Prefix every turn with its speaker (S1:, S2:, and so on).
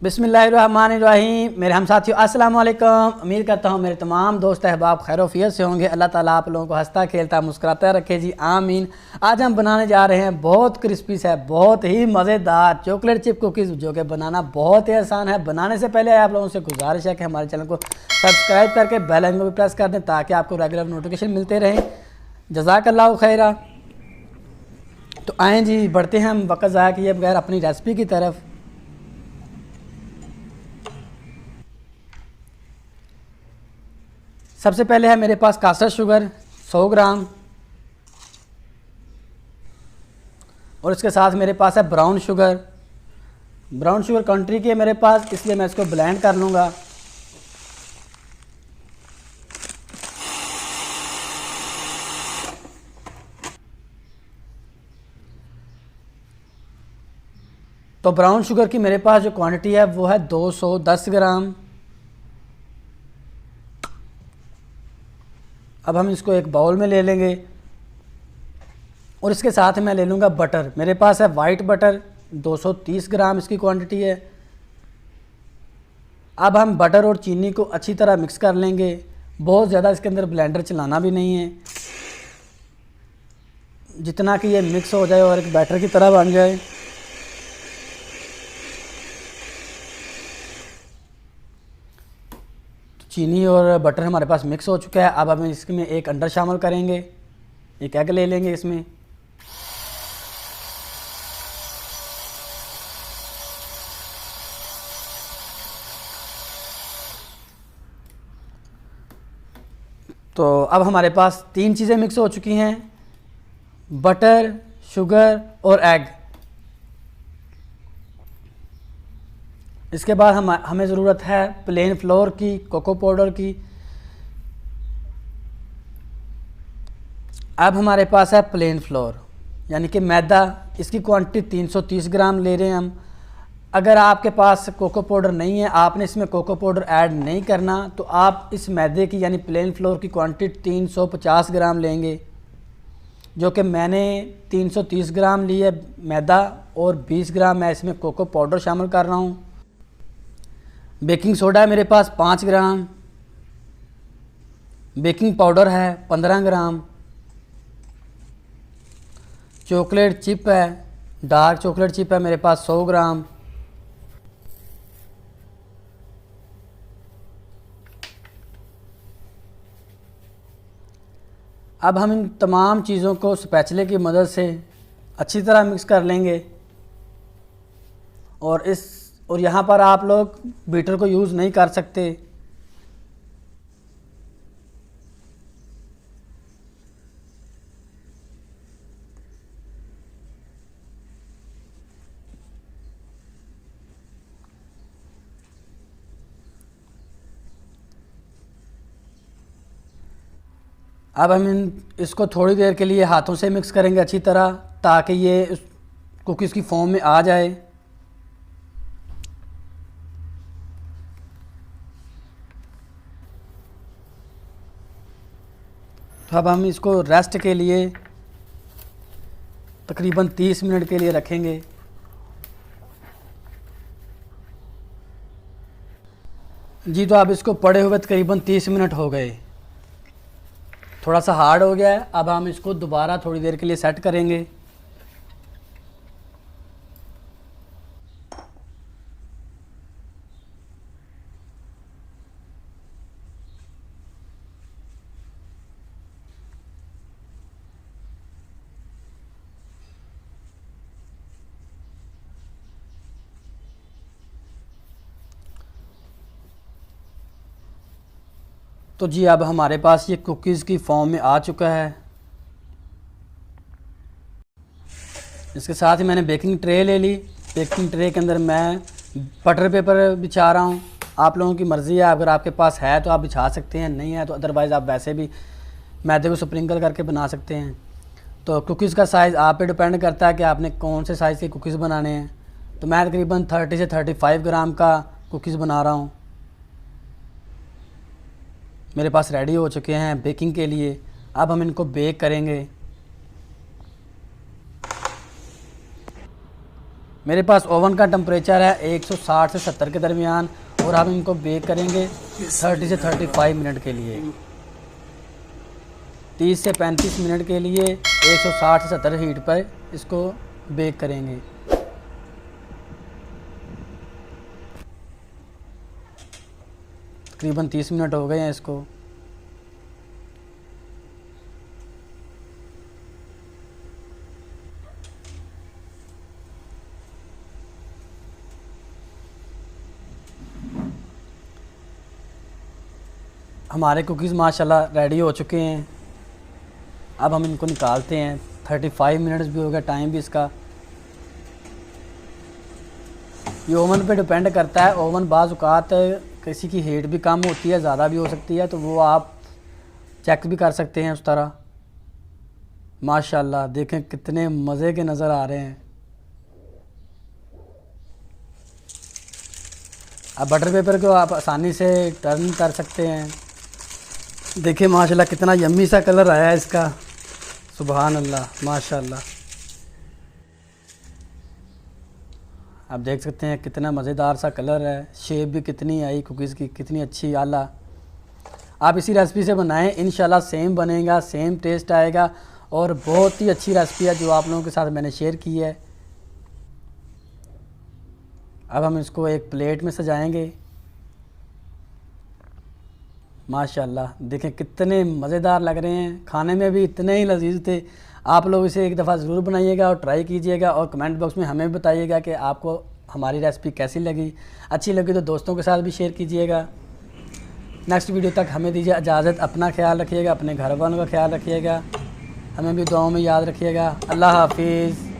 S1: बिस्मिल्लाहिर्रहमानिर्रहीम। मेरे हम साथियों अस्सलाम वालेकुम। उम्मीद करता हूँ मेरे तमाम दोस्त अहबाब खैरोफियत से होंगे। अल्लाह ताला आप लोगों को हंसता खेलता मुस्कुराता रखे जी, आमीन। आज हम बनाने जा रहे हैं बहुत क्रिस्पी से बहुत ही मज़ेदार चॉकलेट चिप कुकीज़, जो कि बनाना बहुत ही आसान है। बनाने से पहले आप लोगों से गुजारिश है कि हमारे चैनल को सब्सक्राइब करके बेल आइकन को भी प्रेस कर दें ताकि आपको रेगुलर नोटिफिकेशन मिलते रहें। जज़ाकल्लाहु खैरा। तो आएँ जी, बढ़ते हैं हम वक्त ज़ाया किए बगैर अपनी रेसिपी की तरफ। सबसे पहले है मेरे पास कास्टर शुगर 100 ग्राम, और इसके साथ मेरे पास है brown sugar. Brown sugar country की है मेरे पास, इसलिए मैं इसको ब्लेंड कर लूँगा। तो ब्राउन शुगर की मेरे पास जो क्वांटिटी है वो है 210 ग्राम। अब हम इसको एक बाउल में ले लेंगे और इसके साथ मैं ले लूँगा बटर। मेरे पास है वाइट बटर 230 ग्राम इसकी क्वांटिटी है। अब हम बटर और चीनी को अच्छी तरह मिक्स कर लेंगे। बहुत ज़्यादा इसके अंदर ब्लेंडर चलाना भी नहीं है, जितना कि ये मिक्स हो जाए और एक बैटर की तरह बन जाए। चीनी और बटर हमारे पास मिक्स हो चुका है। अब हम इसमें एक अंडा शामिल करेंगे, एक एग ले लेंगे इसमें। तो अब हमारे पास 3 चीज़ें मिक्स हो चुकी हैं, बटर, शुगर और एग। इसके बाद हमें ज़रूरत है प्लेन फ्लोर की, कोको पाउडर की। अब हमारे पास है प्लेन फ्लोर यानी कि मैदा। इसकी क्वांटिटी 330 ग्राम ले रहे हैं हम। अगर आपके पास कोको पाउडर नहीं है, आपने इसमें कोको पाउडर ऐड नहीं करना, तो आप इस मैदे की यानी प्लेन फ्लोर की क्वांटिटी 350 ग्राम लेंगे, जो कि मैंने 330 ग्राम ली है मैदा और 20 ग्राम मैं इसमें कोको पाउडर शामिल कर रहा हूँ। बेकिंग सोडा है मेरे पास 5 ग्राम, बेकिंग पाउडर है 15 ग्राम, चॉकलेट चिप है, डार्क चॉकलेट चिप है मेरे पास 100 ग्राम, अब हम इन तमाम चीज़ों को स्पैचुले की मदद से अच्छी तरह मिक्स कर लेंगे। और यहाँ पर आप लोग बीटर को यूज़ नहीं कर सकते। अब हम इसको थोड़ी देर के लिए हाथों से मिक्स करेंगे अच्छी तरह, ताकि ये कुकीज़ की फॉर्म में आ जाए। तो अब हम इसको रेस्ट के लिए तकरीबन 30 मिनट के लिए रखेंगे। जी, तो अब इसको पड़े हुए तकरीबन 30 मिनट हो गए। थोड़ा सा हार्ड हो गया है। अब हम इसको दोबारा थोड़ी देर के लिए सेट करेंगे। तो जी, अब हमारे पास ये कुकीज़ की फॉर्म में आ चुका है। इसके साथ ही मैंने बेकिंग ट्रे ले ली। बेकिंग ट्रे के अंदर मैं बटर पेपर बिछा रहा हूँ। आप लोगों की मर्ज़ी है, अगर आपके पास है तो आप बिछा सकते हैं, नहीं है तो अदरवाइज़ आप वैसे भी मैदे को स्प्रिंकल करके बना सकते हैं। तो कुकीज़ का साइज़ आप पे डिपेंड करता है कि आपने कौन से साइज़ के कुकीज़ बनाने हैं। तो मैं तकरीबन 30 से 35 ग्राम का कुकीज़ बना रहा हूँ। मेरे पास रेडी हो चुके हैं बेकिंग के लिए। अब हम इनको बेक करेंगे। मेरे पास ओवन का टेम्परेचर है 160 से 70 के दरमियान, और हम इनको बेक करेंगे 30 से 35 मिनट के लिए। 30 से 35 मिनट के लिए 160 से 70 हीट पर इसको बेक करेंगे। तकरीबन 30 मिनट हो गए हैं इसको। हमारे कुकीज़ माशाल्लाह रेडी हो चुके हैं। अब हम इनको निकालते हैं। 35 मिनट्स भी हो गया टाइम भी इसका। ये ओवन पे डिपेंड करता है। ओवन बाज़ औक़ात किसी की हीट भी कम होती है, ज़्यादा भी हो सकती है, तो वो आप चेक भी कर सकते हैं उस तरह। माशाल्लाह देखें कितने मज़े के नज़र आ रहे हैं। अब बटर पेपर को आप आसानी से टर्न कर सकते हैं। देखिए माशाल्लाह कितना यम्मी सा कलर आया है इसका, सुभान अल्लाह माशाल्लाह। आप देख सकते हैं कितना मज़ेदार सा कलर है, शेप भी कितनी आई कुकीज़ की, कितनी अच्छी आला। आप इसी रेसिपी से बनाएं, इंशाल्लाह सेम बनेगा, सेम टेस्ट आएगा, और बहुत ही अच्छी रेसिपी है जो आप लोगों के साथ मैंने शेयर की है। अब हम इसको एक प्लेट में सजाएंगे। माशाल्लाह देखें कितने मज़ेदार लग रहे हैं, खाने में भी इतने ही लजीज थे। आप लोग इसे एक दफ़ा ज़रूर बनाइएगा और ट्राई कीजिएगा, और कमेंट बॉक्स में हमें भी बताइएगा कि आपको हमारी रेसिपी कैसी लगी। अच्छी लगी तो दोस्तों के साथ भी शेयर कीजिएगा। नेक्स्ट वीडियो तक हमें दीजिए इजाज़त। अपना ख्याल रखिएगा, अपने घर वालों का ख्याल रखिएगा, हमें भी दुआओं में याद रखिएगा। अल्लाह हाफिज़।